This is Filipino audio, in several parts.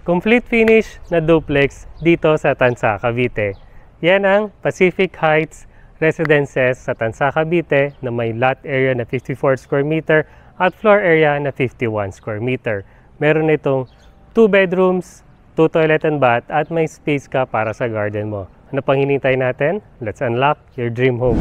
complete finish na duplex dito sa Tansa, Cavite. Yan ang Pacific Heights Residences sa Tansa, Cavite na may lot area na 54 square meter at floor area na 51 square meter. Meron itong 2 bedrooms, 2 toilet and bath at may space ka para sa garden mo. Ano pang hinintay natin? Let's unlock your dream home.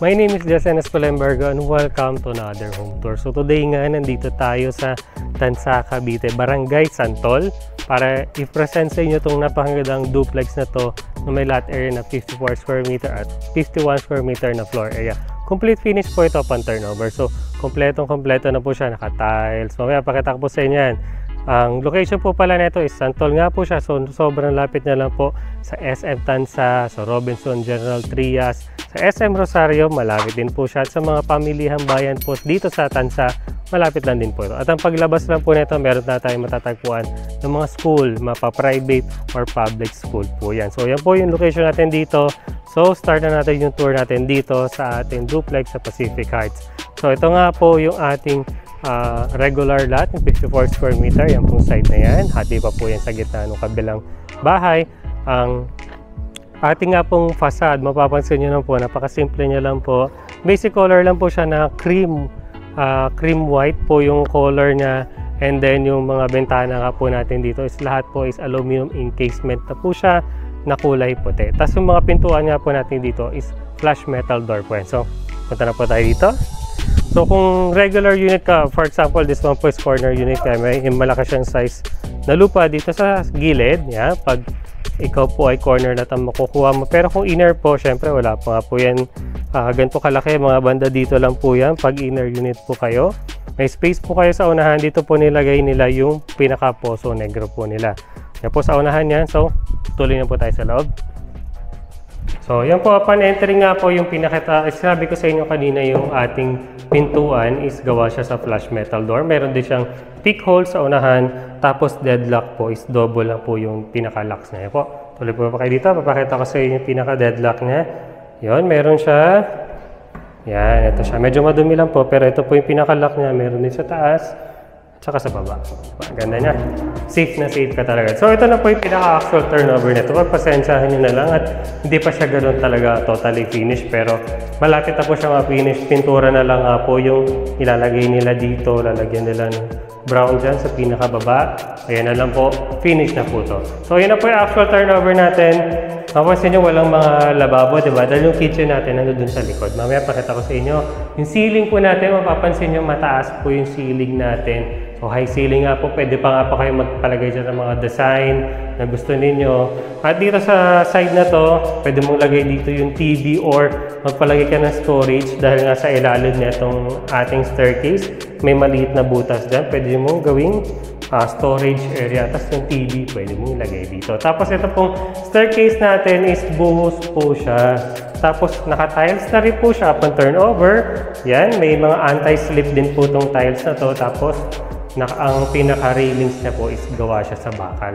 My name is Jason Escolembergo and welcome to another home tour. So today nga, nandito tayo sa Tansa, Cavite, Barangay Santol para i-present sa inyo itong napakagandang duplex na to na may lot area na 54 square meter at 51 square meter na floor area. Complete finish po ito upon turnover. So kompleto na po siya, naka-tiles. Mamaya pakita ko po sa inyo yan. Ang location po pala nito is Santol nga po siya, so sobrang lapit na lang po sa SM Tansa, sa Robinson General Trias, sa SM Rosario, malapit din po siya at sa mga pamilihang bayan po dito sa Tansa, malapit lang din po ito. At ang paglabas lang po nito, meron na tayong matatagpuan ng mga school, mapa-private or public school po yan. So yan po yung location natin dito. So start na natin yung tour natin dito sa ating duplex sa Pacific Heights. So ito nga po yung ating regular lot, 54 square meter, yan pong side na yan. Hati pa po yan sa gitna ng kabilang bahay. Ang ating nga pong facade, mapapansin nyo lang po, napakasimple nyo lang po. Basic color lang po siya na cream white po yung color niya. And then yung mga bentana nga po natin dito is lahat po is aluminum encasement na po siya na kulay puti. Tapos yung mga pintuan nga po natin dito is flush metal door po yan. So punta na po tayo dito. So kung regular unit ka, for example, this one po is corner unit ka, may malaki siyang size na lupa dito sa gilid. Yeah, pag ikaw po ay corner na tam makukuha mo. Pero kung inner po, syempre wala pa nga po yan. Ganito kalaki, mga banda dito lang po yan. Pag inner unit po kayo, may space po kayo sa unahan. Dito po nilagay nila yung pinaka-poso negro po nila. Yan po sa unahan yan. So, tuloy na po tayo sa loob. So, yan po, upon entering nga po yung sabi ko sa inyo kanina, yung ating pintuan is gawa siya sa flush metal door. Meron din siyang peak hole sa unahan, tapos deadlock po is double lang po yung pinaka-locks niya. Yan po, tuloy po pa kayo dito, papakita ko sa inyo yung pinaka-deadlock niya. Yun, meron siya. Yan, ito siya. Medyo madumi lang po, pero ito po yung pinaka-lock niya. Meron din sa taas, tsaka sa baba. Ganda niya. Safe na safe ka talaga. So ito na po yung pinaka-actual turnover nito. Pagpasensyahan nyo na lang at hindi pa siya ganoon talaga totally finished. Pero malapit na po siya ma-finish. Pintura na lang nga po yung ilalagay nila dito. Lalagyan nila ng brown dyan sa pinaka-baba. Ayan na lang po. Finish na po to. So yun na po yung actual turnover natin. Mapapansin nyo walang mga lababo, diba? Dahil yung kitchen natin nandun dun sa likod. Mamaya pakita ko sa inyo. Yung ceiling po natin, mapapansin nyo mataas po yung ceiling natin. So high ceiling nga po, pwede pa nga pa kayo magpalagay dyan ng mga design na gusto ninyo. At dito sa side na to, pwede mong lagay dito yung TV or magpalagay ka ng storage dahil nga sa ilalim nitong ating staircase, may maliit na butas dyan. Pwede mong gawing storage area. Tapos yung TV, pwede mong ilagay dito. Tapos ito pong staircase natin is buhos po siya. Tapos naka-tiles na rin po siya upon turnover. Yan, may mga anti-slip din po itong tiles na to. Tapos ang pinaka-railings niya po is gawa siya sa bakal.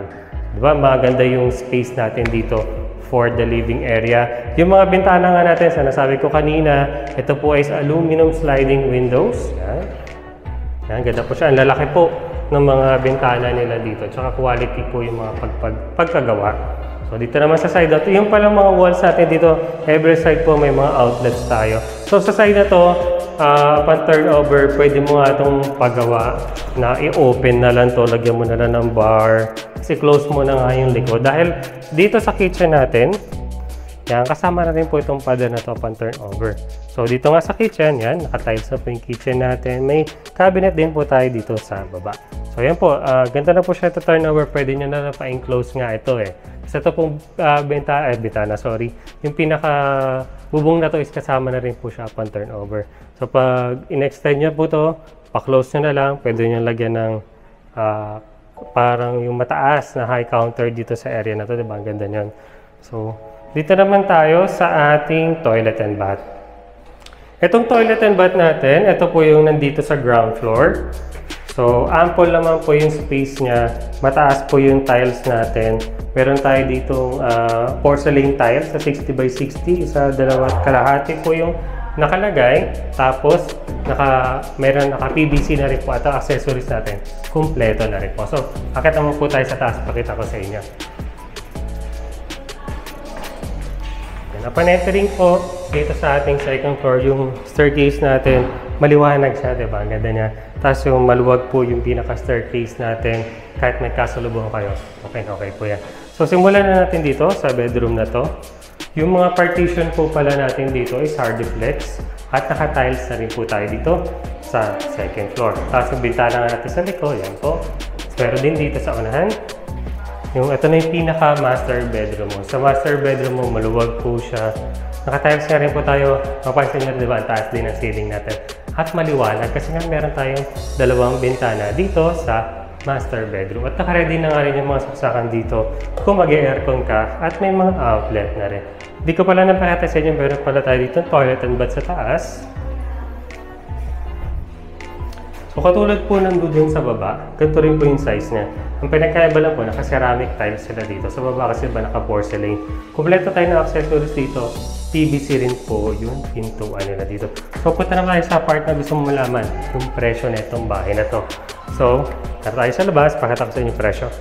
Diba? Maganda yung space natin dito for the living area. Yung mga bintana nga natin, sa nasabi ko kanina, ito po is aluminum sliding windows. Yan. Yan, ganda po siya. Ang lalaki po ng mga bintana nila dito. Tsaka quality po yung mga pagkagawa. So dito naman sa side na to, yung palang mga walls natin dito, every side po may mga outlets tayo. So sa side na to, upon turnover, pwede mo nga itong paggawa na i-open na lang to, lagyan mo na lang ng bar, kasi close mo na nga yung likod. Dahil dito sa kitchen natin, yan, kasama na rin po itong pada na to upon turnover. So dito nga sa kitchen, yan, naka-tiles na po yung kitchen natin. May cabinet din po tayo dito sa baba. So yan po, ganda na po siya ito turnover. Pwede nyo na pa-enclose nga ito eh. Kasi ito pong bintana, sorry. Yung pinaka-bubong na to is kasama na rin po siya upon turnover. So pag in-extend nyo po to, pa-close nyo na lang. Pwede nyo lagyan ng parang yung mataas na high counter dito sa area na to, diba? Ang ganda nyan. So, Dito naman tayo sa ating toilet and bath. Itong toilet and bath natin, ito po yung nandito sa ground floor. So, ample naman po yung space niya. Mataas po yung tiles natin. Meron tayo ditong porcelain tiles sa 60 by 60. Isa, dalawa, kalahati po yung nakalagay. Tapos, meron naka-PVC na rin po at ang accessories natin. Kumpleto na rin po. So, akit naman po tayo sa taas. Pakita ko sa inyo. Upon entering po dito sa ating second floor, yung staircase natin, maliwanag siya, diba? Ang ganda niya. Tapos yung maluwag po yung pinaka-staircase natin, kahit may kasalubong kayo. Okay po yan. So simulan na natin dito sa bedroom na to. Yung mga partition po pala natin dito is hardiplex at naka-tiles na rin po tayo dito sa second floor. Tapos yung bintana natin sa likod, yan po. Pero din dito sa unahan. Ito na yung pinaka-master bedroom mo. Sa master bedroom mo, maluwag po siya. Naka-tiles nga rin po tayo. Mapansin nyo, diba, ang taas din ang ceiling natin. At maliwanag kasi nga meron tayong dalawang bintana dito sa master bedroom. At naka-ready na nga rin yung mga saksakan dito kung mag-aircon ka at may mga outlet na rin. Hindi ko pala napakita sa inyo, meron pala tayo dito toilet and bath sa taas. So katulad po ng dudong sa baba, ganito rin po yung size niya. Ang pinagkaiba lang po, naka-ceramic tiles sila dito. Sa baba kasi ba naka-porcelain. Kompleto tayo ng accessories dito. PVC rin po yung pintuan nila dito. So punta na tayo sa part na gusto mo malaman, yung presyo na itong bahay na to. So, tara tayo sa labas, pakita ko sa inyo yung presyo.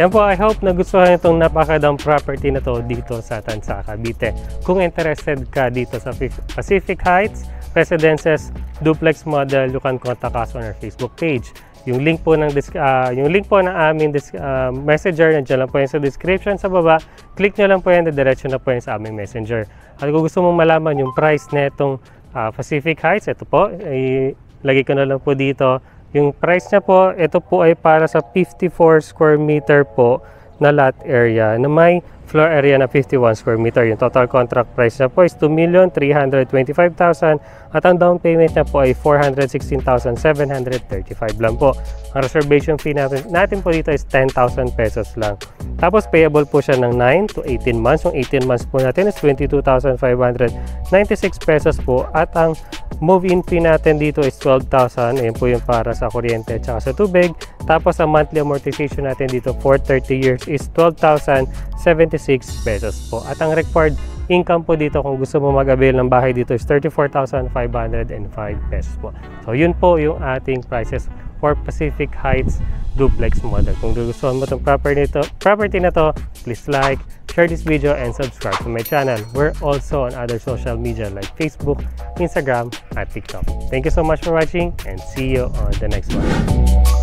Yan po, I hope nagustuhan itong napakagandang property na to dito sa Tansa, Cavite. Kung interested ka dito sa Pacific Heights Residences Duplex Model, you can contact us on our Facebook page. Yung link po ng aming messenger, nandiyan lang po yan sa description sa baba. Click nyo lang po yan, diretso na po yan sa aming messenger. At kung gusto mong malaman yung price na itong Pacific Heights, ito po, lagay ko na lang po dito. Yung price niya po, ito po ay para sa 54 square meter po na lot area na may floor area na 51 square meter. Yung total contract price niya po is 2,325,000 at ang down payment niya po ay 416,735 lang po. Ang reservation fee natin po dito is 10,000 pesos lang. Tapos payable po siya ng 9 to 18 months. Yung 18 months po natin is 22,596 pesos po at ang move-in fee natin dito is 12,000. Ayan po yung para sa kuryente at sa tubig. Tapos ang monthly amortization natin dito for 30 years is 12,076 pesos po. At ang required income po dito kung gusto mo mag-avail ng bahay dito is 34,505 pesos po. So yun po yung ating prices for Pacific Heights Duplex Model. Kung gugustuhan mo itong property na to, please like, share this video, and subscribe to my channel. We're also on other social media like Facebook, Instagram, at TikTok. Thank you so much for watching and see you on the next one.